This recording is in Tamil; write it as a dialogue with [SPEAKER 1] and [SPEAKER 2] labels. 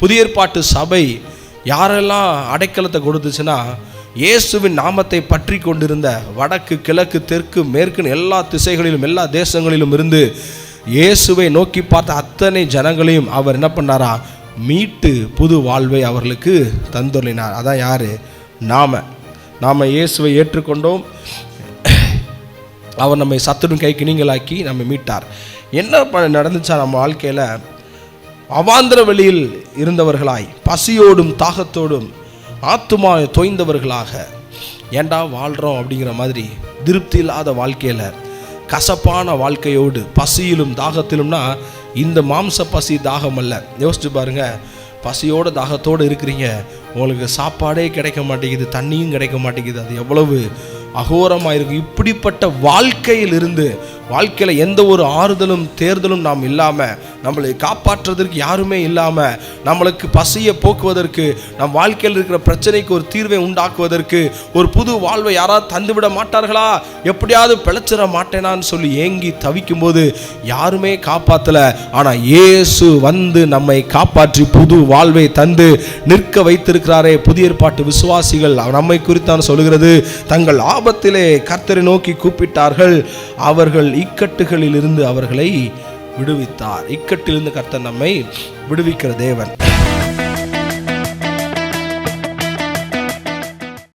[SPEAKER 1] புதிய ஏற்பாட்டு சபை யாரெல்லாம் அடைக்கலத்தை கொடுத்துச்சுன்னா, இயேசுவின் நாமத்தை பற்றி கொண்டிருந்த வடக்கு, கிழக்கு, தெற்கு, மேற்குன்னு எல்லா திசைகளிலும் எல்லா தேசங்களிலும் இருந்து இயேசுவை நோக்கி பார்த்த அத்தனை ஜனங்களையும் அவர் என்ன பண்ணாரா, மீட்டு புது வாழ்வை அவர்களுக்கு தந்துள்ளினார். அதான் யாரு? நாம இயேசுவை ஏற்றுக்கொண்டோம். அவர் நம்மை சத்துரும் கைக்கு நீங்களாக்கி நம்ம மீட்டார். என்ன நடந்துச்சா நம்ம வாழ்க்கையில்? அவாந்திர வெளியில் இருந்தவர்களாய், பசியோடும் தாகத்தோடும் ஆத்துமா தோய்ந்தவர்களாக ஏண்டா வாழ்கிறோம் அப்படிங்கிற மாதிரி திருப்தி இல்லாத வாழ்க்கையில், கசப்பான வாழ்க்கையோடு பசியிலும் தாகத்திலும்னா இந்த மாம்ச பசி தாகம் அல்ல. யோசிச்சு பாருங்க, பசியோட தாகத்தோடு இருக்கிறீங்க, உங்களுக்கு சாப்பாடே கிடைக்க மாட்டேங்குது, தண்ணியும் கிடைக்க மாட்டேங்குது, அது எவ்வளவு அகோரமாக இருக்கும். இப்படிப்பட்ட வாழ்க்கையில் இருந்து, வாழ்க்கையில் எந்த ஒரு ஆறுதலும் தேர்தலும் நாம் இல்லாமல், நம்மளை காப்பாற்றுவதற்கு யாருமே இல்லாமல், நம்மளுக்கு பசியை போக்குவதற்கு, நம் வாழ்க்கையில் இருக்கிற பிரச்சனைக்கு ஒரு தீர்வை உண்டாக்குவதற்கு ஒரு புது வாழ்வை யாராவது தந்துவிட மாட்டார்களா, எப்படியாவது பிழைச்சிட மாட்டேனான்னு சொல்லி ஏங்கி தவிக்கும் போது யாருமே காப்பாற்றலை. ஆனால் இயேசு வந்து நம்மை காப்பாற்றி புது வாழ்வை தந்து நிற்க வைத்திருக்கிறாரே. புதிய ஏற்பாட்டு விசுவாசிகள் நம்மை குறித்தான் சொல்கிறது, தங்கள் ஆபத்திலே கர்த்தரை நோக்கி கூப்பிட்டார்கள், அவர்கள் இக்கட்டுகளில் இருந்து அவர்களை விடுவித்தார். இக்கட்டிலிருந்து கர்த்தர் நம்மை விடுவிக்கிற தேவன்.